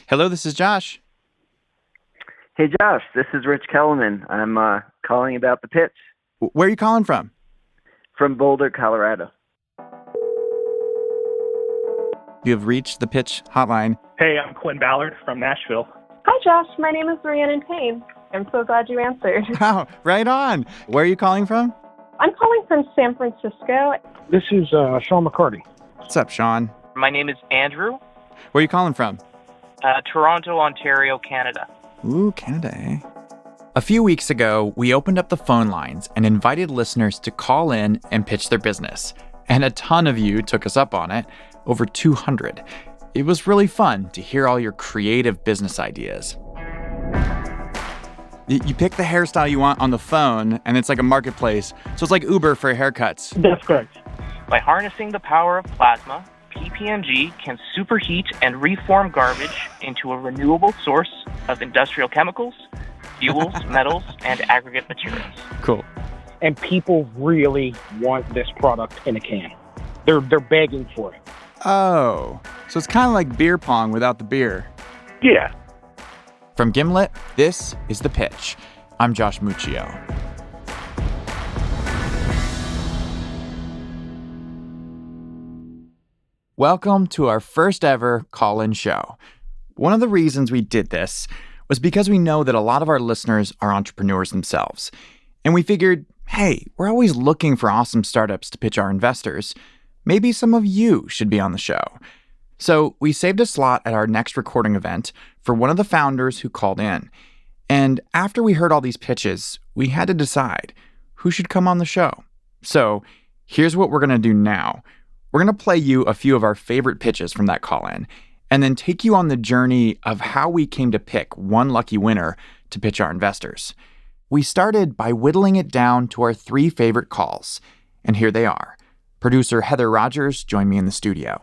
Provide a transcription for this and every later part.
Hello, this is Josh. Hey, Josh, this is Rich Kellerman. I'm calling about the pitch Where are you calling from? from Boulder, Colorado. You have reached the pitch hotline. Hey, I'm Quinn Ballard from Nashville. Hi, Josh. My name is Rhiannon Payne. I'm so glad you answered. Wow, right on. Where are you calling from? I'm calling from San Francisco. This is Sean McCarty. What's up, Sean? My name is Andrew, Where are you calling from? Toronto, Ontario, Canada. Ooh, Canada, eh? A few weeks ago, we opened up the phone lines and invited listeners to call in and pitch their business. And a ton of you took us up on it, over 200. It was really fun to hear all your creative business ideas. You pick the hairstyle you want on the phone, and it's like a marketplace. So it's like Uber for haircuts. That's correct. By harnessing the power of plasma, PP&G can superheat and reform garbage into a renewable source of industrial chemicals, fuels, metals, and aggregate materials. Cool. And people really want this product in a can. They're begging for it. Oh, so it's kind of like beer pong without the beer. Yeah. From Gimlet, this is The Pitch. I'm Josh Muccio. Welcome to our first ever call-in show. One of the reasons we did this was because we know that a lot of our listeners are entrepreneurs themselves. And we figured, hey, we're always looking for awesome startups to pitch our investors. Maybe some of you should be on the show. So we saved a slot at our next recording event for one of the founders who called in. And after we heard all these pitches, we had to decide who should come on the show. So here's what we're going to do now. We're going to play you a few of our favorite pitches from that call-in, and then take you on the journey of how we came to pick one lucky winner to pitch our investors. We started by whittling it down to our 3 favorite calls, and here they are. Producer Heather Rogers joined me in the studio.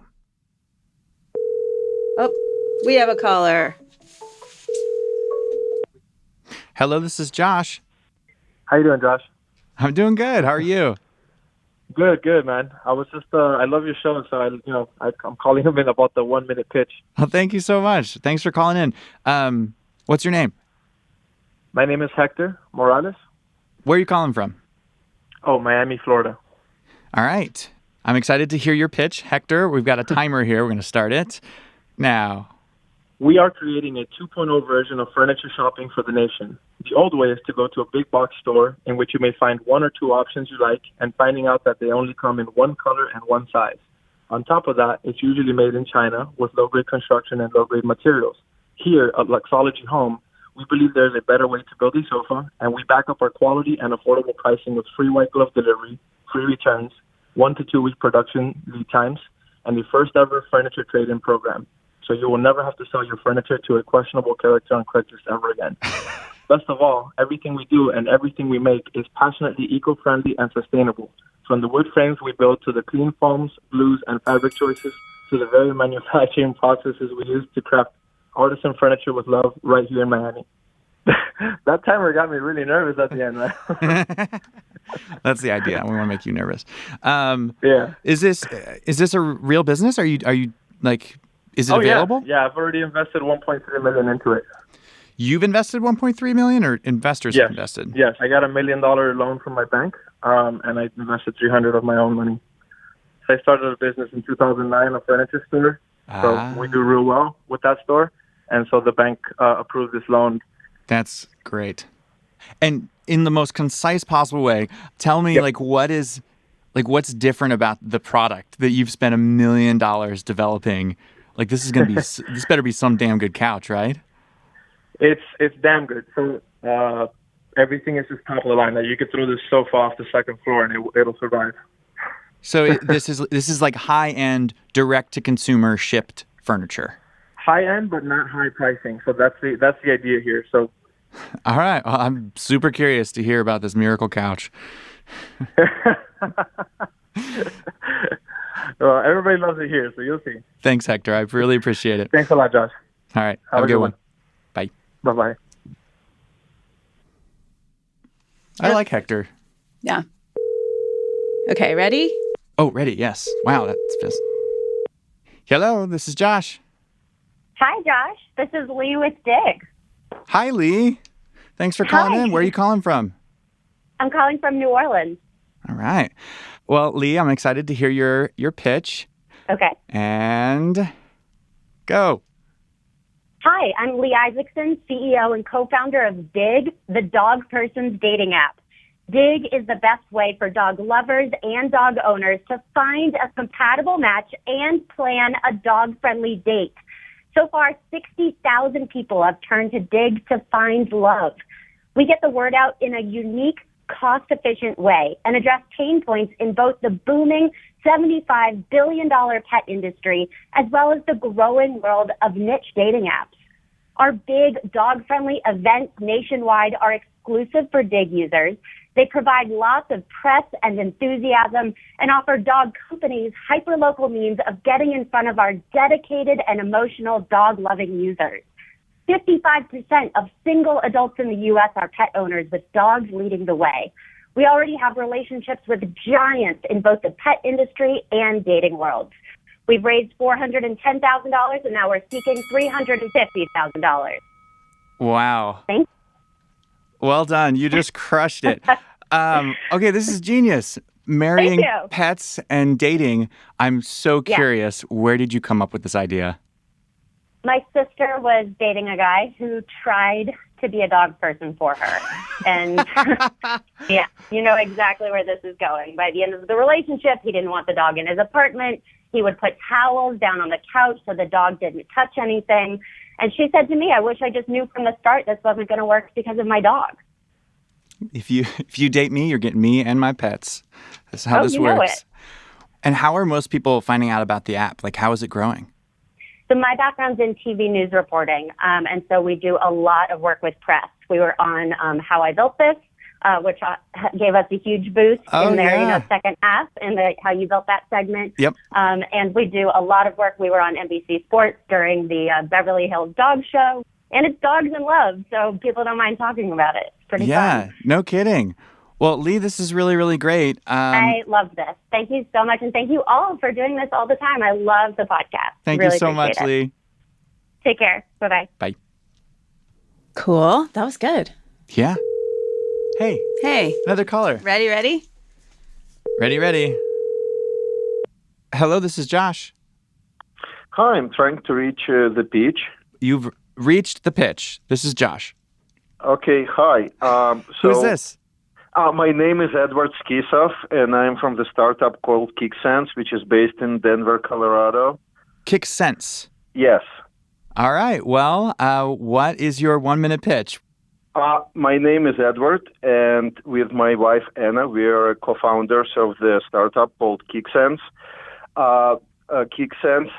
Oh, we have a caller. Hello, this is Josh. How you doing, Josh? I'm doing good. How are you? Good, man. I was just, I love your show, so I'm calling him in about the 1 minute pitch. Well, thank you so much. Thanks for calling in. What's your name? My name is Hector Morales. Where are you calling from? Oh, Miami, Florida. All right. I'm excited to hear your pitch, Hector. We've got a timer here. We're going to start it now. We are creating a 2.0 version of furniture shopping for the nation. The old way is to go to a big box store in which you may find 1 or 2 options you like and finding out that they only come in 1 color and 1 size. On top of that, it's usually made in China with low-grade construction and low-grade materials. Here at Luxology Home, we believe there's a better way to build a sofa, and we back up our quality and affordable pricing with free white glove delivery, free returns, 1 to 2 week production lead times, and the first ever furniture trade-in program. So you will never have to sell your furniture to a questionable character on Craigslist ever again. Best of all, everything we do and everything we make is passionately eco-friendly and sustainable. From the wood frames we build to the clean foams, glues, and fabric choices to the very manufacturing processes we use to craft artisan furniture with love right here in Miami. That timer got me really nervous at the end, man. That's the idea. We want to make you nervous. Yeah. Is this a real business? Are you like, is it available? Yeah, I've already invested $1.3 million into it. You've invested $1.3 million, or investors have invested? Yes, I got a $1 million loan from my bank, and I invested $300 of my own money. So I started a business in 2009, a furniture store. So we do real well with that store, and so the bank approved this loan. That's great. And in the most concise possible way, tell me what's different about the product that you've spent $1 million developing. Like, this is going to be this better be some damn good couch, right? It's damn good. So everything is just top of the line. Like, you could throw this sofa off the 2nd floor and it'll survive. So this is like high-end, direct-to-consumer shipped furniture. High-end, but not high pricing. So that's the idea here. So. All right. Well, I'm super curious to hear about this miracle couch. Well, everybody loves it here, so you'll see. Thanks, Hector. I really appreciate it. Thanks a lot, Josh. All right. Have a good one. Bye. Bye-bye. I like Hector. Yeah. Okay, ready? Oh, ready. Yes. Wow, that's just... Hello, this is Josh. Hi, Josh. This is Lee with Dig. Hi, Lee. Thanks for calling Hi. in. Where are you calling from? I'm calling from New Orleans. All right. Well, Lee, I'm excited to hear your pitch. Okay. And go. Hi, I'm Lee Isaacson, CEO and co-founder of Dig, the dog person's dating app. Dig is the best way for dog lovers and dog owners to find a compatible match and plan a dog-friendly date. So far, 60,000 people have turned to Dig to find love. We get the word out in a unique, cost-efficient way and address pain points in both the booming $75 billion pet industry as well as the growing world of niche dating apps. Our big dog-friendly events nationwide are exclusive for Dig users. They provide lots of press and enthusiasm and offer dog companies hyperlocal means of getting in front of our dedicated and emotional dog-loving users. 55% of single adults in the U.S. are pet owners, with dogs leading the way. We already have relationships with giants in both the pet industry and dating worlds. We've raised $410,000, and now we're seeking $350,000. Wow. Thanks. Well done. You just crushed it. Okay, this is genius. Marrying Thank you. pets and dating. I'm so Yeah. curious. Where did you come up with this idea? My sister was dating a guy who tried to be a dog person for her. And yeah, you know exactly where this is going. By the end of the relationship, he didn't want the dog in his apartment. He would put towels down on the couch so the dog didn't touch anything. And she said to me, I wish I just knew from the start this wasn't going to work because of my dog. If you date me, you're getting me and my pets. That's how this you know works. it. And how are most people finding out about the app? Like, how is it growing? So my background's in TV news reporting, and so we do a lot of work with press. We were on How I Built This, which gave us a huge boost in their second half in the How You Built That segment. Yep. And we do a lot of work. We were on NBC Sports during the Beverly Hills Dog Show, and it's dogs in love, so people don't mind talking about it. It's pretty fun. No kidding. Well, Lee, this is really, really great. I love this. Thank you so much, and thank you all for doing this all the time. I love the podcast. Thank really you so much, appreciate it. Lee. Take care. Bye-bye. Bye. Cool. That was good. Yeah. Hey, Hey, another caller. ready? Ready. Hello, this is Josh. Hi, I'm trying to reach the pitch. You've reached the pitch. This is Josh. Okay, hi. Who's this? My name is Edward Skisov, and I'm from the startup called KickSense, which is based in Denver, Colorado. KickSense. Yes. All right. Well, what is your 1-minute pitch? My name is Edward, and with my wife, Anna, we are co-founders of the startup called KickSense. KickSense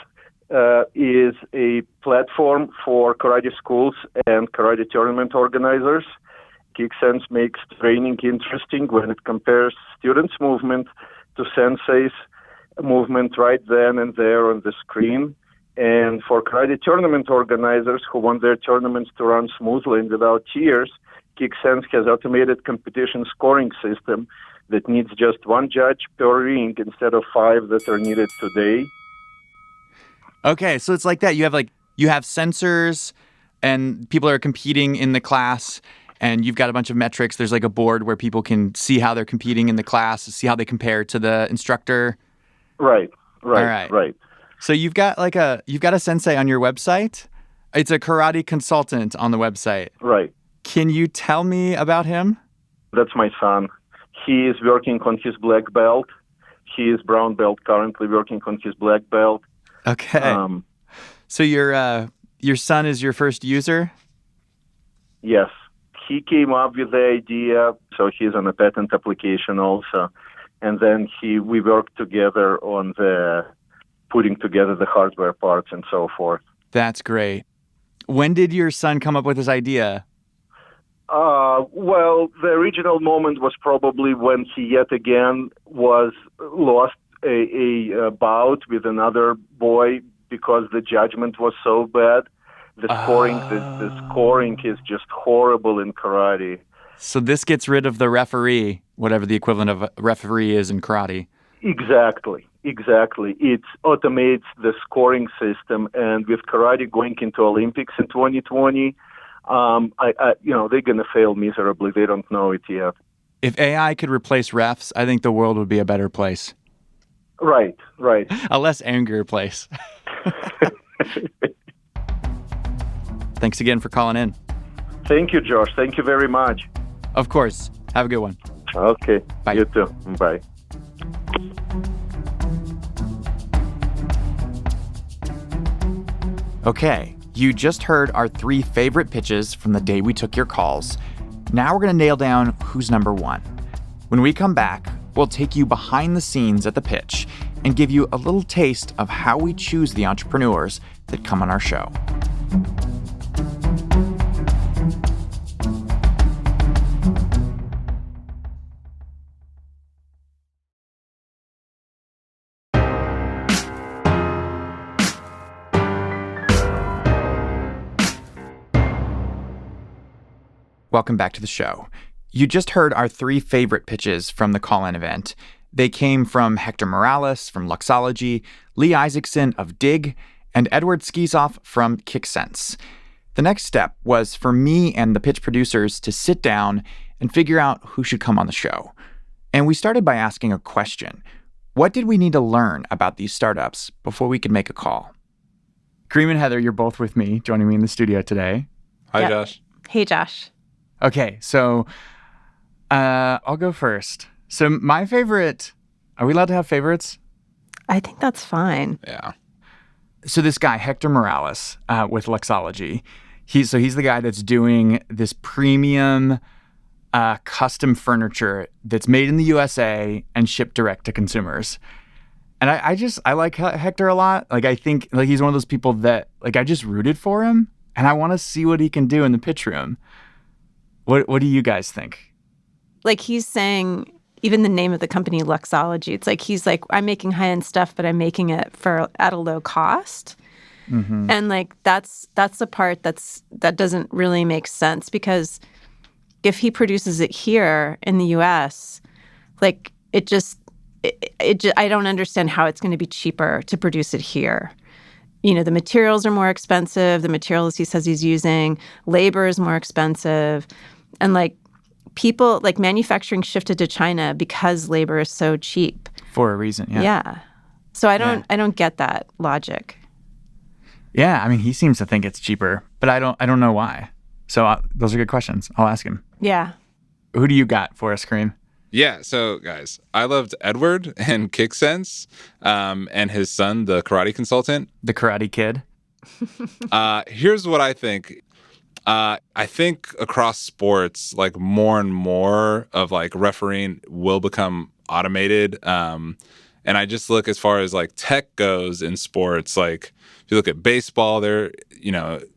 is a platform for karate schools and karate tournament organizers. KickSense makes training interesting when it compares students' movement to sensei's movement right then and there on the screen. And for karate tournament organizers who want their tournaments to run smoothly and without tears, KickSense has automated competition scoring system that needs just one judge per ring instead of 5 that are needed today. Okay, so it's like that. You have sensors, and people are competing in the class, and you've got a bunch of metrics. There's like a board where people can see how they're competing in the class, see how they compare to the instructor. Right. All right. So you've got a sensei on your website. It's a karate consultant on the website. Right. Can you tell me about him? That's my son. He is working on his black belt. He is brown belt currently working on his black belt. Okay. So your son is your first user? Yes. He came up with the idea, so he's on a patent application also. And then we worked together on the putting together the hardware parts and so forth. That's great. When did your son come up with this idea? Well, the original moment was probably when he yet again lost a bout with another boy because the judgment was so bad. The scoring is just horrible in karate. So this gets rid of the referee, whatever the equivalent of a referee is in karate. Exactly. It automates the scoring system, and with karate going into Olympics in 2020, they're going to fail miserably. They don't know it yet. If AI could replace refs, I think the world would be a better place. Right. A less angrier place. Thanks again for calling in. Thank you, Josh. Thank you very much. Of course. Have a good one. Okay. Bye. You too. Bye. Okay, you just heard our 3 favorite pitches from the day we took your calls. Now we're going to nail down who's number 1. When we come back, we'll take you behind the scenes at the pitch and give you a little taste of how we choose the entrepreneurs that come on our show. Welcome back to the show. You just heard our 3 favorite pitches from the call-in event. They came from Hector Morales from Luxology, Lee Isaacson of Dig, and Edward Skizoff from KickSense. The next step was for me and the pitch producers to sit down and figure out who should come on the show. And we started by asking a question. What did we need to learn about these startups before we could make a call? Kareem and Heather, you're both with me, joining me in the studio today. Hi, Josh. Hey, Josh. Okay, so I'll go first. So my favorite, are we allowed to have favorites? I think that's fine. Yeah. So this guy, Hector Morales, with Luxology, he's the guy that's doing this premium custom furniture that's made in the USA and shipped direct to consumers. And I like Hector a lot. Like, I think like he's one of those people that like I just rooted for him, and I want to see what he can do in the pitch room. What do you guys think? Like he's saying, even the name of the company, Luxology, it's like he's like, I'm making high-end stuff, but I'm making it at a low cost. Mm-hmm. And like that's the part that doesn't really make sense, because if he produces it here in the US, like it just I don't understand how it's going to be cheaper to produce it here. You know, the materials are more expensive. The materials he says he's using, labor is more expensive. And like people, like manufacturing shifted to China because labor is so cheap. For a reason, yeah. Yeah. So I don't get that logic. Yeah, I mean, he seems to think it's cheaper, but I don't know why. So those are good questions. I'll ask him. Yeah. Who do you got for us, Kareem? Yeah, so guys, I loved Edward and KickSense, and his son, the karate consultant. The Karate Kid. Here's what I think. I think across sports, like more and more of like refereeing will become automated. And I just look as far as like tech goes in sports, like if you look at baseball, they're,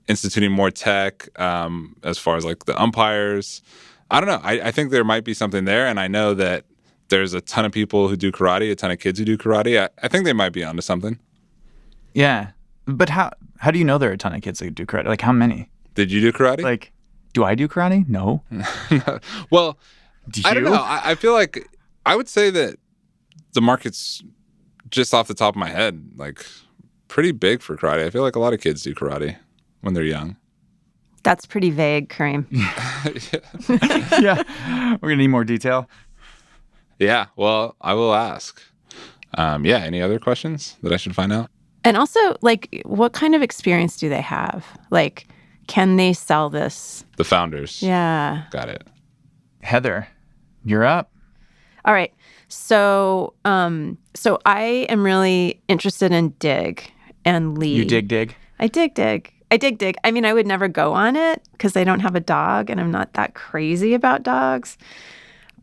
instituting more tech as far as like the umpires. I don't know. I think there might be something there. And I know that there's a ton of people who do karate, a ton of kids who do karate. I think they might be onto something. Yeah. But how do you know there are a ton of kids that do karate? Like how many? Did you do karate? Like, do I do karate? No. Well, do I don't know. I feel like I would say that the market's just off the top of my head, like pretty big for karate. I feel like a lot of kids do karate when they're young. That's pretty vague, Kareem. Yeah. We're going to need more detail. Yeah. Well, I will ask. Any other questions that I should find out? And also, like, what kind of experience do they have? Like, can they sell this? The founders. Yeah. Got it. Heather, you're up. All right. So I am really interested in Dig and Lee. You dig? I dig. I mean, I would never go on it because I don't have a dog and I'm not that crazy about dogs.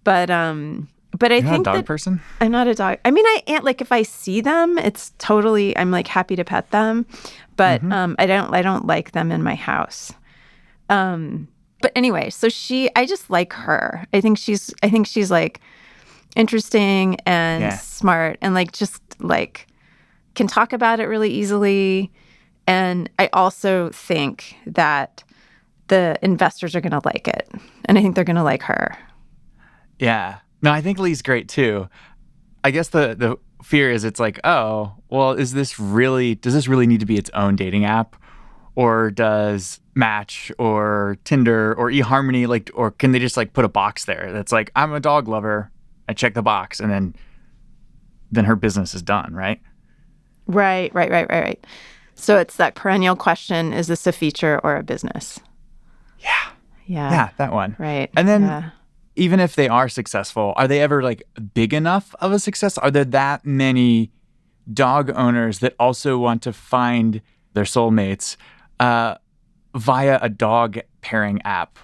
But I You're think not a dog that person? I'm not a dog. I mean, like if I see them, it's totally, I'm like happy to pet them, but I don't like them in my house. But anyway, so I just like her. I think she's like interesting and smart and like just like can talk about it really easily. And I also think that the investors are going to like it. And I think they're going to like her. Yeah. No, I think Lee's great too. I guess the fear is it's like, oh, well, does this really need to be its own dating app? Or does Match or Tinder or eHarmony or can they just put a box there that's like, I'm a dog lover, I check the box, and then her business is done, right? Right. So it's that perennial question, is this a feature or a business? Yeah, that one. Right. And then even if they are successful, are they ever big enough of a success? Are there that many dog owners that also want to find their soulmates via a dog pairing app?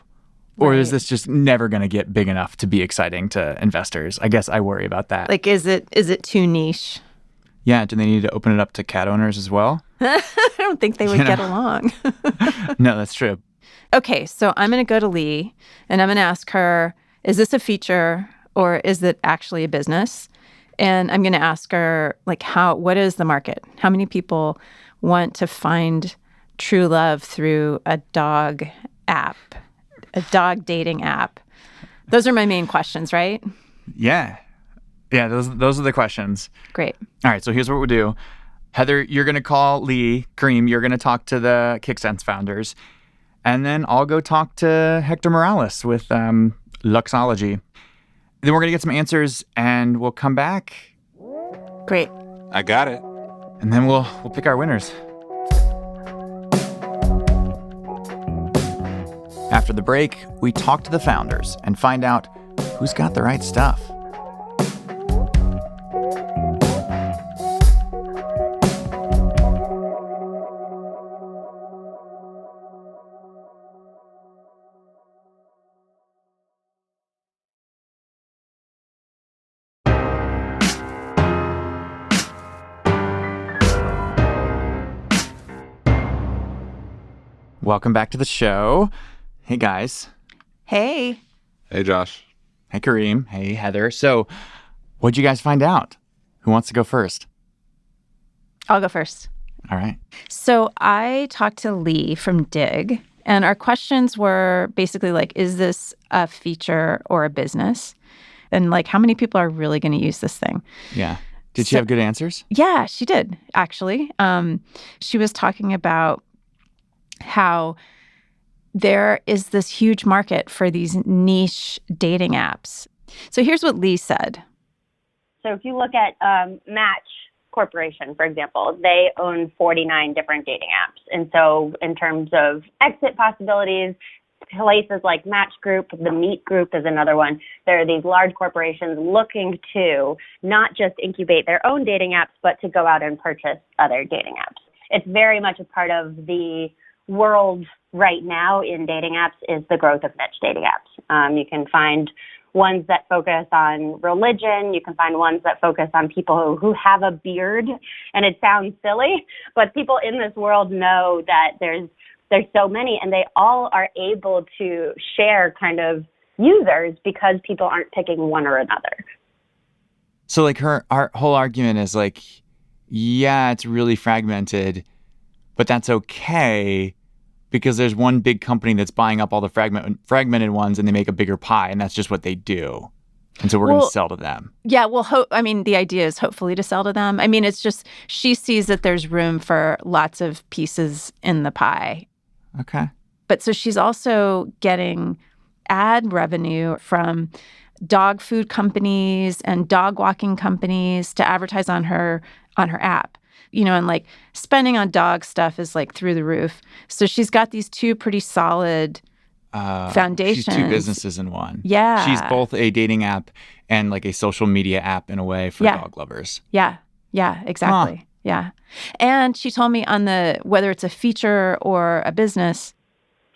Or is this just never going to get big enough to be exciting to investors? I guess I worry about that. Is it too niche? Yeah, do they need to open it up to cat owners as well? I don't think they would get along. No, that's true. Okay, so I'm going to go to Lee, and I'm going to ask her, is this a feature or is it actually a business? And I'm going to ask her, what is the market? How many people want to find true love through a dog app, a dog dating app? Those are my main questions, right? Yeah, those are the questions. Great. All right, so here's what we'll do. Heather, you're going to call Lee. Kareem, you're going to talk to the KickSense founders. And then I'll go talk to Hector Morales with Luxology. Then we're going to get some answers, and we'll come back. Great. I got it. And then we'll pick our winners. After the break, we talk to the founders and find out who's got the right stuff. Welcome back to the show. Hey, guys. Hey. Hey, Josh. Hey, Kareem. Hey, Heather. So, what'd you guys find out? Who wants to go first? I'll go first. All right. So I talked to Lee from Dig, and our questions were basically is this a feature or a business? And how many people are really going to use this thing? Yeah. Did she have good answers? Yeah, she did, actually. She was talking about how there is this huge market for these niche dating apps. So here's what Lee said. So if you look at Match Corporation, for example, they own 49 different dating apps. And so in terms of exit possibilities, places like Match Group, the Meet Group is another one. There are these large corporations looking to not just incubate their own dating apps, but to go out and purchase other dating apps. It's very much a part of the world right now in dating apps is the growth of niche dating apps. You can find ones that focus on religion. You can find ones that focus on people who have a beard. And it sounds silly, but people in this world know that there's so many, and they all are able to share kind of users because people aren't picking one or another. So our whole argument is yeah, it's really fragmented, but that's okay because there's one big company that's buying up all the fragmented ones, and they make a bigger pie, and that's just what they do. And so we're going to sell to them. Yeah, well, the idea is hopefully to sell to them. It's just she sees that there's room for lots of pieces in the pie. Okay. But so she's also getting ad revenue from dog food companies and dog walking companies to advertise on her app. And spending on dog stuff is through the roof. So she's got these two pretty solid foundations. She's two businesses in one. Yeah. She's both a dating app and a social media app in a way for dog lovers. Yeah. Yeah, exactly. Huh. Yeah. And she told me on whether it's a feature or a business.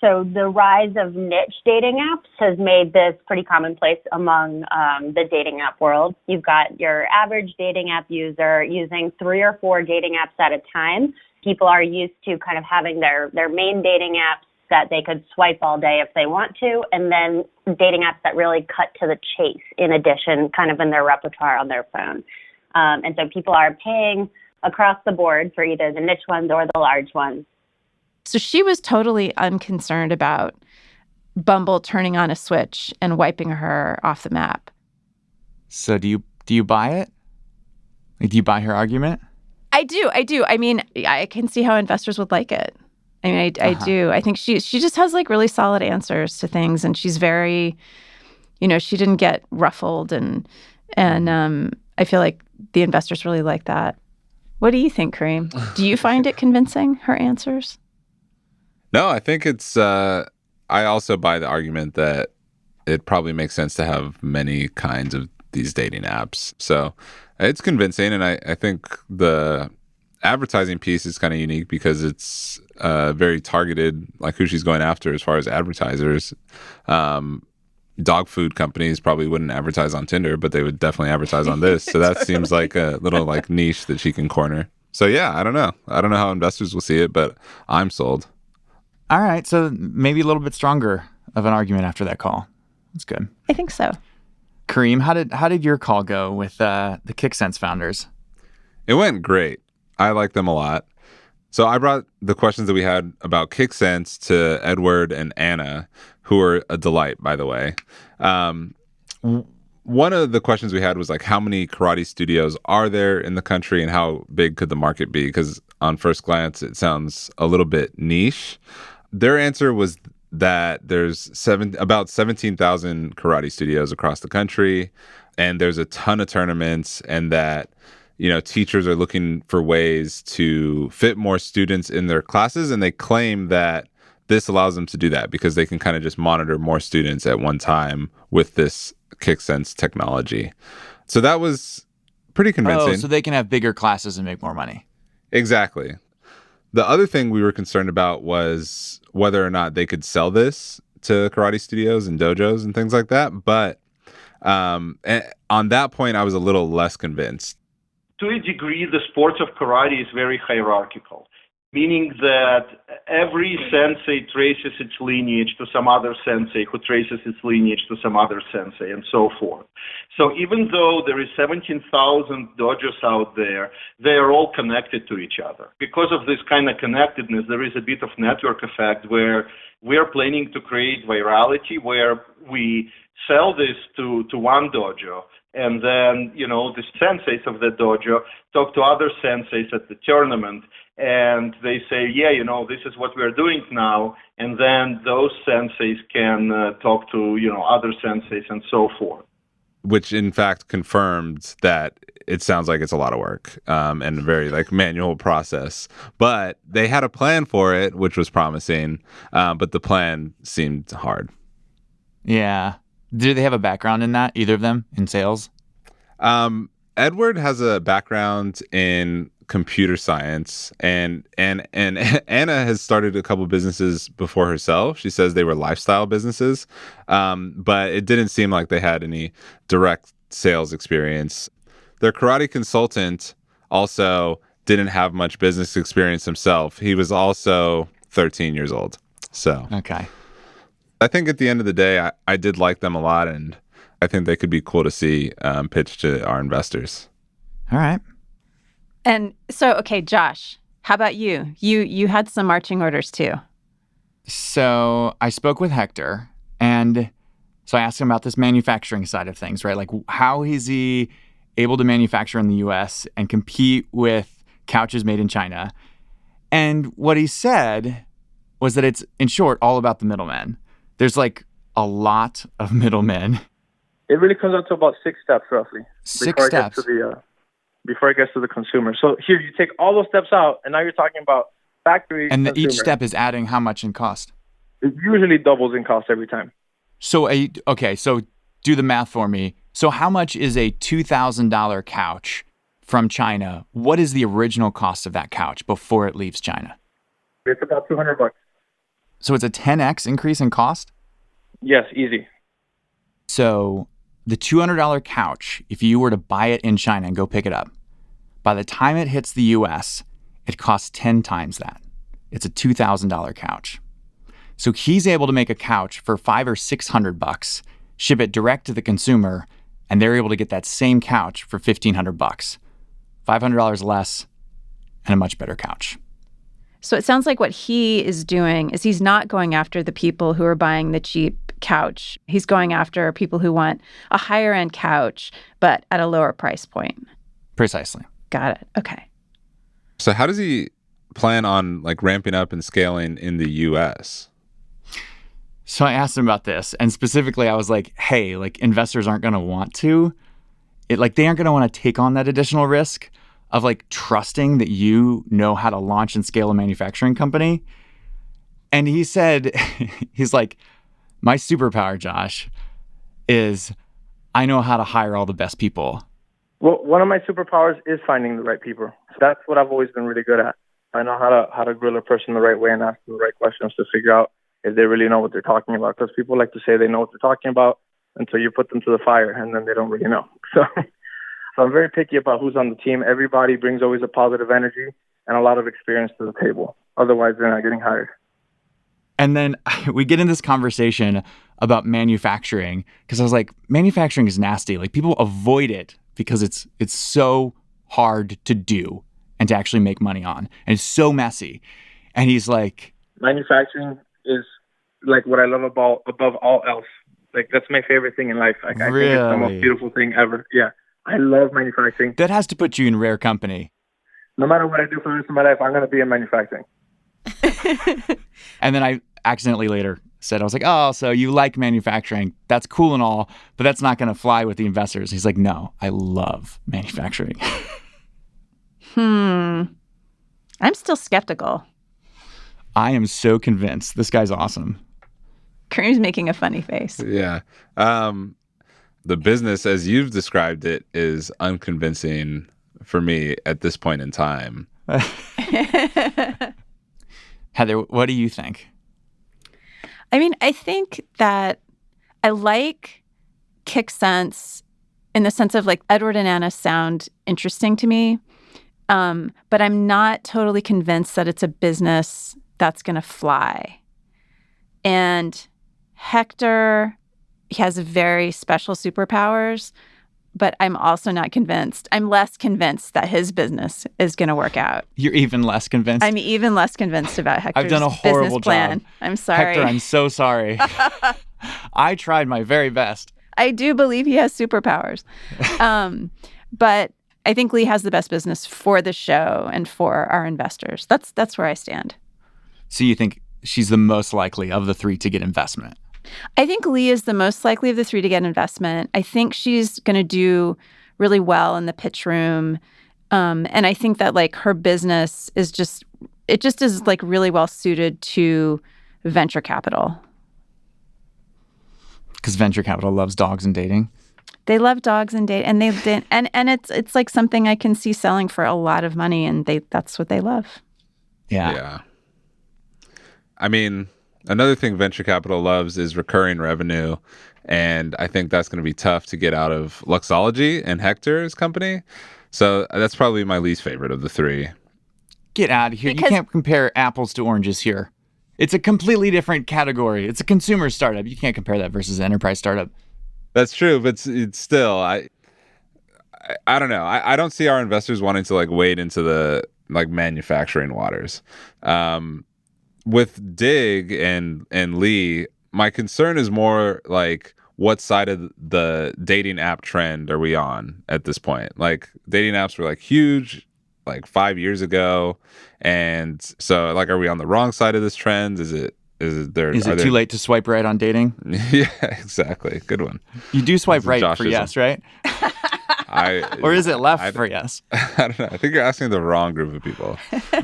So the rise of niche dating apps has made this pretty commonplace among the dating app world. You've got your average dating app user using 3 or 4 dating apps at a time. People are used to kind of having their main dating apps that they could swipe all day if they want to, and then dating apps that really cut to the chase in addition, kind of in their repertoire on their phone. And so people are paying across the board for either the niche ones or the large ones. So she was totally unconcerned about Bumble turning on a switch and wiping her off the map. So do you buy it? Like, do you buy her argument? I do. I mean, I can see how investors would like it. I mean, I do. I think she just has like really solid answers to things, and she's very, she didn't get ruffled, and I feel like the investors really like that. What do you think, Kareem? Do you find it convincing, her answers? No, I think it's. I also buy the argument that it probably makes sense to have many kinds of these dating apps. So it's convincing, and I think the advertising piece is kind of unique because it's very targeted, like who she's going after as far as advertisers. Dog food companies probably wouldn't advertise on Tinder, but they would definitely advertise on this. So that seems like a little like niche that she can corner. So yeah, I don't know. I don't know how investors will see it, but I'm sold. All right, so maybe a little bit stronger of an argument after that call. That's good. I think so. Kareem, how did your call go with the KickSense founders? It went great. I like them a lot. So I brought the questions that we had about KickSense to Edward and Anna, who are a delight, by the way. One of the questions we had was like, how many karate studios are there in the country and how big could the market be? Because on first glance, it sounds a little bit niche. Their answer was that there's about 17,000 karate studios across the country, and there's a ton of tournaments, and that teachers are looking for ways to fit more students in their classes, and they claim that this allows them to do that because they can kind of just monitor more students at one time with this KickSense technology. So that was pretty convincing. Oh, so they can have bigger classes and make more money. Exactly. The other thing we were concerned about was whether or not they could sell this to karate studios and dojos and things like that. But on that point, I was a little less convinced. To a degree, the sport of karate is very hierarchical, meaning that every sensei traces its lineage to some other sensei who traces its lineage to some other sensei and so forth. So even though there is 17,000 dojos out there, they are all connected to each other. Because of this kind of connectedness, there is a bit of network effect where we are planning to create virality, where we sell this to one dojo, and then, the senseis of the dojo talk to other senseis at the tournament, and they say, this is what we're doing now, and then those senseis can talk to, other senseis and so forth. Which, in fact, confirmed that it sounds like it's a lot of work and a very, manual process. But they had a plan for it, which was promising, but the plan seemed hard. Yeah. Do they have a background in that, either of them, in sales? Edward has a background in computer science, and Anna has started a couple businesses before herself. She says they were lifestyle businesses, but it didn't seem like they had any direct sales experience. Their karate consultant also didn't have much business experience himself. He was also 13 years old. So okay. I think at the end of the day, I did like them a lot, and I think they could be cool to see pitched to our investors. All right. And so, okay, Josh, how about you? You had some marching orders too. So I spoke with Hector, and so I asked him about this manufacturing side of things, right? Like, how is he able to manufacture in the U.S. and compete with couches made in China? And what he said was that it's, in short, all about the middlemen. There's a lot of middlemen. It really comes down to about 6 steps, roughly. Six steps. Before it gets to the consumer. So here, you take all those steps out, and now you're talking about factory. And consumer. each step is adding how much in cost? It usually doubles in cost every time. So so do the math for me. So how much is a $2,000 couch from China? What is the original cost of that couch before it leaves China? It's about $200. So it's a 10x increase in cost? Yes, easy. So the $200 couch, if you were to buy it in China and go pick it up, by the time it hits the US, it costs 10 times that. It's a $2,000 couch. So he's able to make a couch for $500 or $600, ship it direct to the consumer, and they're able to get that same couch for $1,500, $500 less, and a much better couch. So it sounds like what he is doing is he's not going after the people who are buying the cheap couch. He's going after people who want a higher end couch, but at a lower price point. Precisely. Got it. Okay. So how does he plan on like ramping up and scaling in the US? So I asked him about this, and specifically I was like, hey, like investors aren't going to want to. They aren't going to want to take on that additional risk of like trusting that you know how to launch and scale a manufacturing company. And he said, he's like, my superpower, Josh, is I know how to hire all the best people. Well, one of my superpowers is finding the right people. So that's what I've always been really good at. I know how to grill a person the right way and ask them the right questions to figure out if they really know what they're talking about. Because people like to say they know what they're talking about until you put them to the fire, and then they don't really know. So I'm very picky about who's on the team. Everybody brings always a positive energy and a lot of experience to the table. Otherwise, they're not getting hired. And then we get in this conversation about manufacturing because I was like, manufacturing is nasty. Like people avoid it because it's so hard to do and to actually make money on. And it's so messy. And he's like, manufacturing is like what I love above all else. Like that's my favorite thing in life. Like I think it's the most beautiful thing ever. Yeah. I love manufacturing. That has to put you in rare company. No matter what I do for the rest of my life, I'm going to be in manufacturing. And then I accidentally later said, I was like, oh, so you like manufacturing. That's cool and all, but that's not going to fly with the investors. He's like, no, I love manufacturing. I'm still skeptical. I am so convinced. This guy's awesome. Kareem's making a funny face. Yeah. The business, as you've described it, is unconvincing for me at this point in time. Heather, what do you think? I mean, I think that I like KickSense in the sense of like Edward and Anna sound interesting to me, but I'm not totally convinced that it's a business that's going to fly. And Hector, he has very special superpowers, but I'm also not convinced. I'm less convinced that his business is going to work out. You're even less convinced? I'm even less convinced about Hector's I've done a horrible business plan. job. I'm sorry. Hector, I'm so sorry. I tried my very best. I do believe he has superpowers. But I think Lee has the best business for the show and for our investors. That's where I stand. So you think she's the most likely of the three to get investment? I think Lee is the most likely of the three to get investment. I think she's going to do really well in the pitch room. And I think that like her business is just like really well suited to venture capital. Because venture capital loves dogs and dating. They love dogs and date, and it's like something I can see selling for a lot of money, and that's what they love. Yeah. I mean, another thing venture capital loves is recurring revenue, and I think that's going to be tough to get out of Luxology and Hector's company. So that's probably my least favorite of the three. Get out of here. You can't compare apples to oranges here. It's a completely different category. It's a consumer startup. You can't compare that versus an enterprise startup. That's true, but it's still, I don't know. I don't see our investors wanting to like wade into the like manufacturing waters. With Dig and Lee, my concern is more like what side of the dating app trend are we on at this point? Like dating apps were like huge like 5 years ago, and so like are we on the wrong side of this trend? Is it too late to swipe right on dating? Yeah, exactly. Good one. You do swipe right for yes, right? Or is it left for yes? I don't know. I think you're asking the wrong group of people.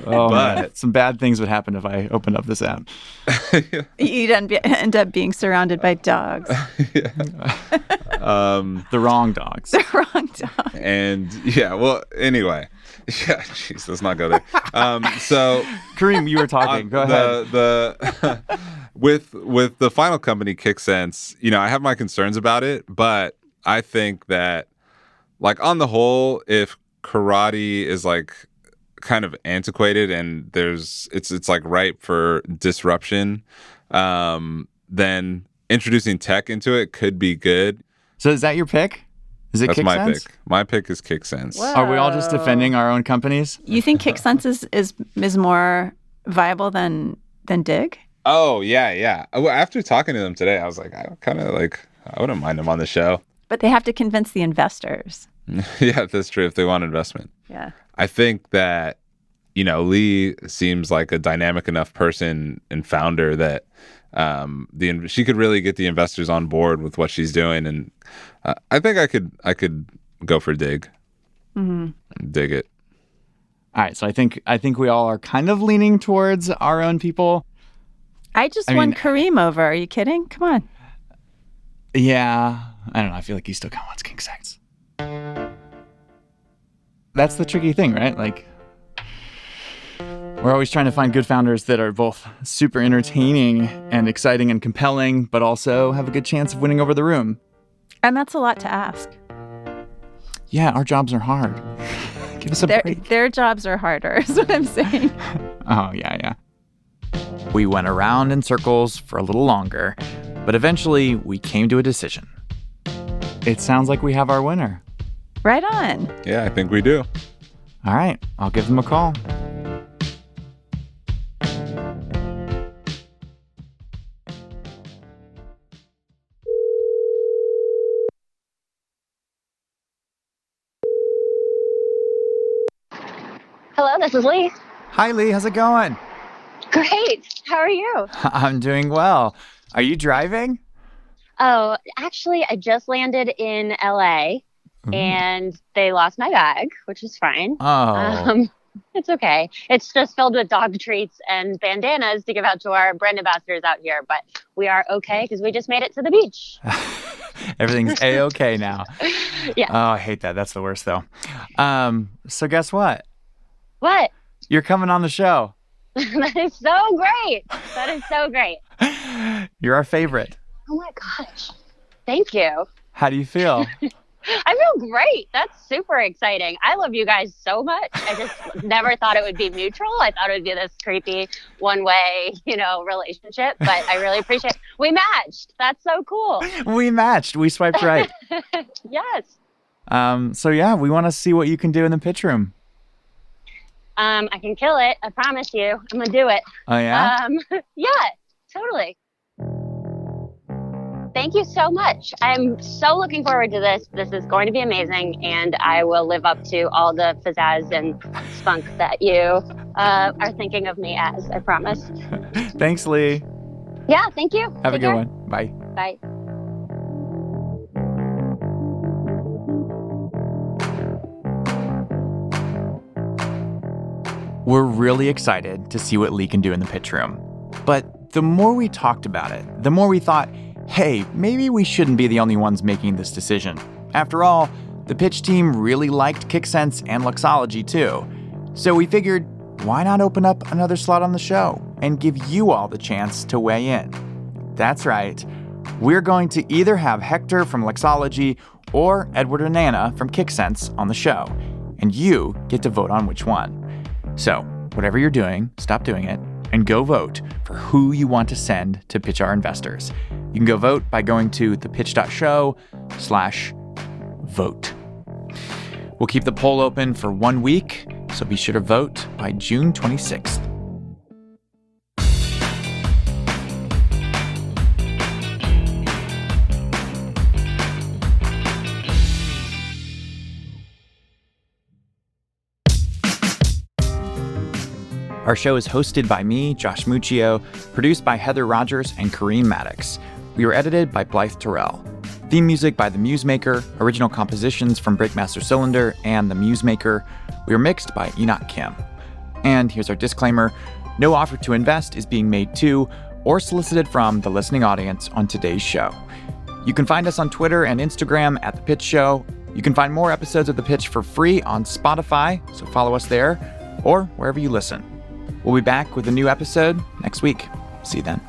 But some bad things would happen if I opened up this app. You'd end up being surrounded by dogs. The wrong dogs. The wrong dogs. And yeah, well, anyway. Yeah, jeez, let's not go there. So Kareem, you were talking. Go ahead. With the final company, KickSense, I have my concerns about it, but I think that, like, on the whole, if karate is like kind of antiquated and it's like ripe for disruption, then introducing tech into it could be good. So is that your pick? Is it That's KickSense? my pick. My pick is KickSense. Whoa. Are we all just defending our own companies? You think KickSense is more viable than Dig? Oh, yeah. After talking to them today, I was like, I wouldn't mind them on the show. But they have to convince the investors. Yeah, that's true. If they want investment. Yeah. I think that, Lee seems like a dynamic enough person and founder that she could really get the investors on board with what she's doing. And I think I could go for Dig. Mm-hmm. Dig it. All right. So I think we all are kind of leaning towards our own people. I won Kareem over. Are you kidding? Come on. Yeah. I don't know. I feel like he still kind of wants King Sex. That's the tricky thing, right? Like, we're always trying to find good founders that are both super entertaining and exciting and compelling, but also have a good chance of winning over the room. And that's a lot to ask. Yeah, our jobs are hard. Give us a break. Their jobs are harder, is what I'm saying. Oh, yeah. We went around in circles for a little longer, but eventually we came to a decision. It sounds like we have our winner. Right on. Yeah, I think we do. All right, I'll give them a call. Hello, this is Lee. Hi, Lee. How's it going? Great. How are you? I'm doing well. Are you driving? Oh, actually, I just landed in LA and they lost my bag, which is fine. Oh. It's okay. It's just filled with dog treats and bandanas to give out to our brand ambassadors out here. But we are okay because we just made it to the beach. Everything's A-okay now. Yeah. Oh, I hate that. That's the worst, though. So guess what? What? You're coming on the show. That is so great. That is so great. You're our favorite. Oh, my gosh. Thank you. How do you feel? I feel great. That's super exciting. I love you guys so much. I just never thought it would be mutual. I thought it would be this creepy one-way, relationship. But I really appreciate it. We matched. That's so cool. We matched. We swiped right. Yes. So yeah, we want to see what you can do in the pitch room. I can kill it. I promise you. I'm going to do it. Oh, yeah? Yeah, totally. Thank you so much. I'm so looking forward to this. This is going to be amazing, and I will live up to all the pizzazz and spunk that you are thinking of me as, I promise. Thanks, Lee. Yeah, thank you. Have Take a good care. one. Bye. Bye. We're really excited to see what Lee can do in the pitch room. But the more we talked about it, the more we thought, hey, maybe we shouldn't be the only ones making this decision. After all, the pitch team really liked KickSense and Luxology too. So we figured, why not open up another slot on the show and give you all the chance to weigh in? That's right. We're going to either have Hector from Luxology or Edward and Nana from KickSense on the show, and you get to vote on which one. So, whatever you're doing, stop doing it and go vote for who you want to send to pitch our investors. You can go vote by going to thepitch.show/vote. We'll keep the poll open for 1 week, so be sure to vote by June 26th. Our show is hosted by me, Josh Muccio, produced by Heather Rogers and Kareem Maddox. We were edited by Blythe Terrell. Theme music by The Musemaker, original compositions from Breakmaster Cylinder and The Musemaker. We were mixed by Enoch Kim. And here's our disclaimer: no offer to invest is being made to or solicited from the listening audience on today's show. You can find us on Twitter and Instagram at The Pitch Show. You can find more episodes of The Pitch for free on Spotify, so follow us there or wherever you listen. We'll be back with a new episode next week. See you then.